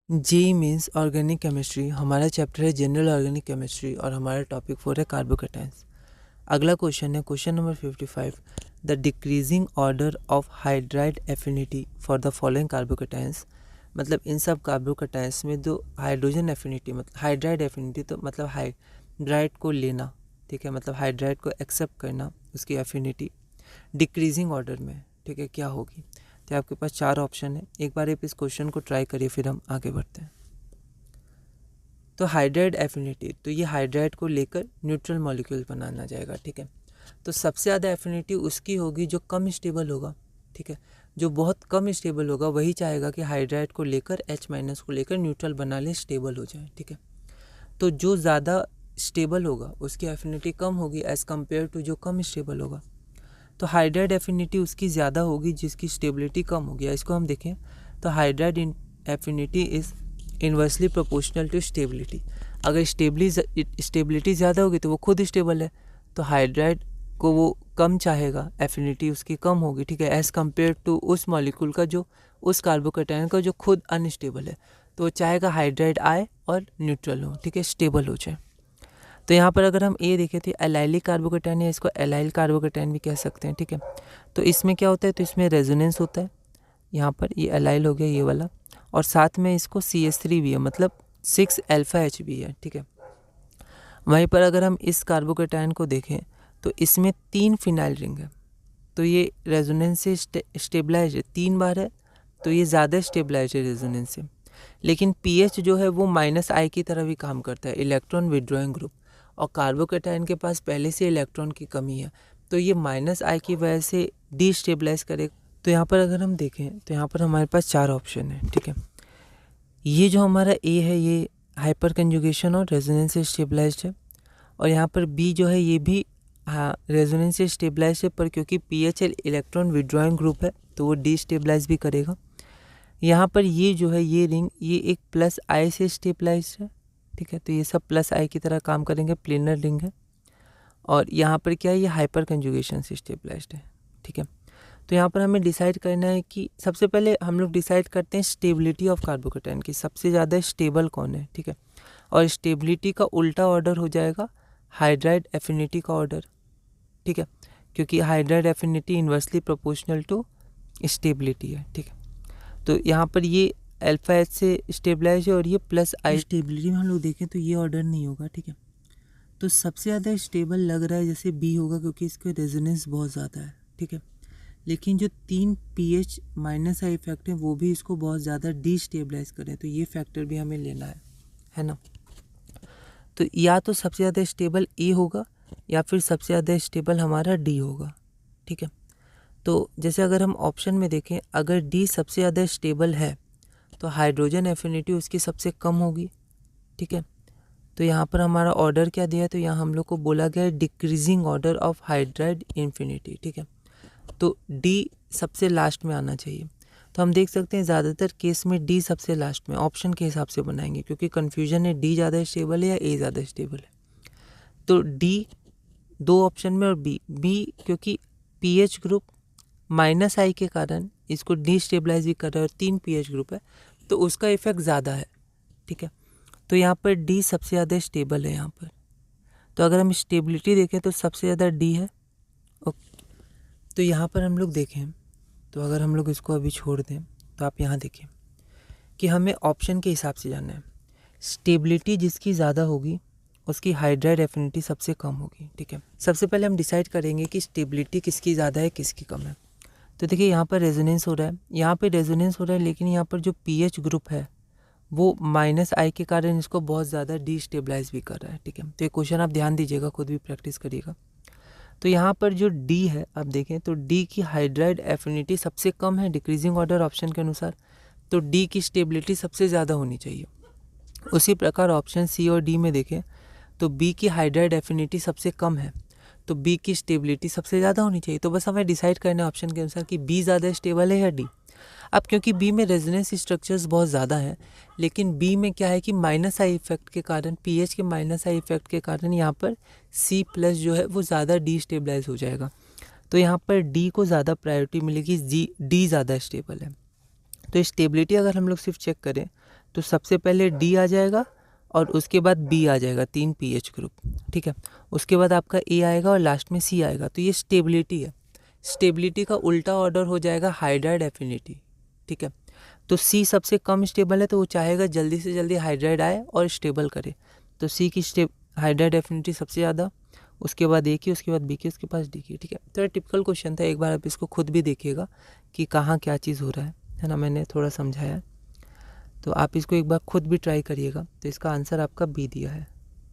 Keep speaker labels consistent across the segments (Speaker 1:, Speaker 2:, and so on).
Speaker 1: जी means organic chemistry. हमारा chapter है general organic chemistry और हमारा टॉपिक 4 है कार्बोकेटाइंस। अगला क्वेश्चन है question number 55। The decreasing order of hydride affinity for the following carbocations. मतलब इन सब कार्बोकेटाइंस में जो हाइड्रोजन एफिनिटी मतलब हाइड्राइड एफिनिटी तो मतलब हाइड्राइड को लेना, ठीक है, मतलब हाइड्राइड को एक्सेप्ट करना, उसकी एफिनिटी डिक्रीजिंग ऑर्डर में, ठीक है, क्या होगी। तो आपके पास 4 ऑप्शन है। एक बार आप इस क्वेश्चन को ट्राई करिए, फिर हम आगे बढ़ते हैं। तो हाइड्राइड एफिनिटी, तो ये हाइड्राइड को लेकर न्यूट्रल मॉलिक्यूल बनाना जाएगा, ठीक है। तो सबसे ज़्यादा एफिनिटी उसकी होगी जो कम स्टेबल होगा, ठीक है। जो बहुत कम स्टेबल होगा वही चाहेगा कि हाइड्राइड को लेकर H- को लेकर न्यूट्रल बना ले, स्टेबल हो जाए, ठीक है। तो जो ज़्यादा स्टेबल होगा उसकी एफिनिटी कम होगी एज़ कम्पेयर टू जो कम स्टेबल होगा। तो हाइड्राइड एफिनिटी उसकी ज़्यादा होगी जिसकी स्टेबिलिटी कम होगी। इसको हम देखें तो hydride affinity is inversely proportional to stability. अगर स्टेबिलिटी ज़्यादा होगी तो वो खुद स्टेबल है, तो हाइड्राइड को वो कम चाहेगा, एफिनिटी उसकी कम होगी, ठीक है, एज़ कम्पेयर टू उस मॉलिक्यूल का जो उस कार्बोकेटाइन का जो खुद अनस्टेबल है। तो वो चाहेगा हाइड्राइड आए और न्यूट्रल हो, ठीक है, स्टेबल हो जाए। तो यहाँ पर अगर हम ए देखें तो एलाइलिक कार्बोकेटाइन है, इसको एलाइल कार्बोकेटाइन भी कह सकते हैं, ठीक है। तो इसमें क्या होता है, तो इसमें रेजोनेंस होता है। यहाँ पर ये एलाइल हो गया ये वाला, और साथ में इसको CH3 भी है, मतलब 6 अल्फा H भी है, ठीक है। वहीं पर अगर हम इस कार्बोकेटाइन को देखें तो इसमें 3 फिनाइल रिंग है। तो ये रेजोनेंस से स्टेबलाइज है, 3 बार है, तो ये ज़्यादा स्टेबलाइज है रेजोनेंस से। लेकिन pH जो है वो -I की तरह भी काम करता है, इलेक्ट्रॉन विड्रॉइंग ग्रुप, और कार्बोकेटाइन के पास पहले से इलेक्ट्रॉन की कमी है, तो ये -I की वजह से डीस्टेबलाइज करेगा। तो यहाँ पर अगर हम देखें तो यहाँ पर हमारे पास 4 ऑप्शन है, ठीक है। ये जो हमारा ए है ये हाइपर कंजुगेशन और रेजोनेंस से स्टेबलाइज्ड है, और यहाँ पर बी जो है ये भी हाँ रेजोनेंस से स्टेबलाइज्ड है, पर क्योंकि pH इलेक्ट्रॉन विड्रॉइंग ग्रुप है तो वो डीस्टेबलाइज भी करेगा। यहाँ पर ये जो है ये रिंग ये एक +I से स्टेबलाइज्ड है, ठीक है। तो ये सब +I की तरह काम करेंगे, प्लेनर रिंग है। और यहाँ पर क्या है, ये हाइपर कंजुगेशन से स्टेबलाइज्ड है, ठीक है। तो यहाँ पर हमें डिसाइड करना है कि सबसे पहले हम लोग डिसाइड करते हैं स्टेबिलिटी ऑफ कार्बोकेटाइन की, सबसे ज़्यादा स्टेबल कौन है, ठीक है। और स्टेबिलिटी का उल्टा ऑर्डर हो जाएगा हाइड्राइड एफिनिटी का ऑर्डर, ठीक है, क्योंकि hydride affinity inversely proportional to stability है, ठीक है। तो यहाँ पर ये अल्फा H से स्टेबलाइज है और ये +I। स्टेबिलिटी में हम लोग देखें तो ये ऑर्डर नहीं होगा, ठीक है। तो सबसे ज़्यादा स्टेबल लग रहा है जैसे बी होगा, क्योंकि इसका रेजोनेंस बहुत ज़्यादा है, ठीक है। लेकिन जो 3 pH -I इफेक्ट है वो भी इसको बहुत ज़्यादा डीस्टेबलाइज करें, तो ये फैक्टर भी हमें लेना है ना। तो या तो सबसे ज़्यादा स्टेबल ए होगा या फिर सबसे ज़्यादा स्टेबल हमारा डी होगा, ठीक है। तो जैसे अगर हम ऑप्शन में देखें, अगर डी सबसे ज़्यादा स्टेबल है तो हाइड्रोजन एफिनिटी उसकी सबसे कम होगी, ठीक है। तो यहाँ पर हमारा ऑर्डर क्या दिया है, तो यहाँ हम लोग को बोला गया है decreasing order of hydride infinity, ठीक है। तो डी सबसे लास्ट में आना चाहिए। तो हम देख सकते हैं ज़्यादातर केस में डी सबसे लास्ट में, ऑप्शन के हिसाब से बनाएंगे, क्योंकि कन्फ्यूजन है डी ज़्यादा स्टेबल है या ए ज़्यादा स्टेबल है। तो डी 2 ऑप्शन में, और बी क्योंकि pH ग्रुप -I के कारण इसको डीस्टेबलाइज भी कर रहा है और 3 pH ग्रुप है तो उसका इफेक्ट ज़्यादा है, ठीक है। तो यहाँ पर डी सबसे ज़्यादा स्टेबल है यहाँ पर। तो अगर हम स्टेबिलिटी देखें तो सबसे ज़्यादा डी है, ओके। तो यहाँ पर हम लोग देखें तो अगर हम लोग इसको अभी छोड़ दें तो आप यहाँ देखें कि हमें ऑप्शन के हिसाब से जानना है। स्टेबिलिटी जिसकी ज़्यादा होगी उसकी हाइड्राइड एफिनिटी सबसे कम होगी, ठीक है। सबसे पहले हम डिसाइड करेंगे कि स्टेबिलिटी किसकी ज़्यादा है किसकी कम है। तो देखिए यहाँ पर रेजोनेंस हो रहा है, यहाँ पे रेजोनेंस हो रहा है, लेकिन यहाँ पर जो pH ग्रुप है वो -I के कारण इसको बहुत ज़्यादा डीस्टेबलाइज भी कर रहा है, ठीक है। तो ये क्वेश्चन आप ध्यान दीजिएगा, खुद भी प्रैक्टिस करिएगा। तो यहाँ पर जो डी है आप देखें तो डी की हाइड्राइड एफिनिटी सबसे कम है डिक्रीजिंग ऑर्डर ऑप्शन के अनुसार, तो डी की स्टेबिलिटी सबसे ज़्यादा होनी चाहिए। उसी प्रकार ऑप्शन सी और डी में देखें तो बी की हाइड्राइड एफिनिटी सबसे कम है, तो बी की स्टेबिलिटी सबसे ज़्यादा होनी चाहिए। तो बस हमें डिसाइड करना है ऑप्शन के अनुसार कि बी ज़्यादा स्टेबल है या डी। अब क्योंकि बी में रेजोनेंस स्ट्रक्चर्स बहुत ज़्यादा हैं, लेकिन बी में क्या है कि -I इफेक्ट के कारण, pH के -I इफेक्ट के कारण यहाँ पर C+ जो है वो ज़्यादा डीस्टेबलाइज हो जाएगा। तो यहाँ पर डी को ज़्यादा प्रायोरिटी मिलेगी, डी ज़्यादा स्टेबल है। तो स्टेबिलिटी अगर हम लोग सिर्फ चेक करें तो सबसे पहले डी आ जाएगा और उसके बाद बी आ जाएगा, 3 पीएच ग्रुप, ठीक है। उसके बाद आपका ए आएगा और लास्ट में सी आएगा। तो ये स्टेबिलिटी है। स्टेबिलिटी का उल्टा ऑर्डर हो जाएगा हाइड्राइड एफिनिटी, ठीक है। तो सी सबसे कम स्टेबल है, तो वो चाहेगा जल्दी से जल्दी हाइड्राइड आए और स्टेबल करे। तो सी की हाइड्राइड एफिनिटी सबसे ज़्यादा, उसके बाद ए की, उसके बाद बी की, उसके पास डी की, ठीक है। तो ये टिपिकल क्वेश्चन था। एक बार आप इसको खुद भी देखिएगा कि कहाँ क्या चीज़ हो रहा है ना। मैंने थोड़ा समझाया, तो आप इसको एक बार खुद भी ट्राई करिएगा। तो इसका आंसर आपका बी दिया है,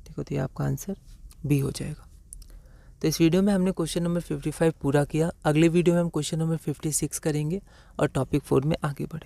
Speaker 1: ठीक है। तो ये आपका आंसर बी हो जाएगा। तो इस वीडियो में हमने क्वेश्चन नंबर 55 पूरा किया। अगले वीडियो में हम क्वेश्चन नंबर 56 करेंगे और टॉपिक 4 में आगे बढ़ेंगे।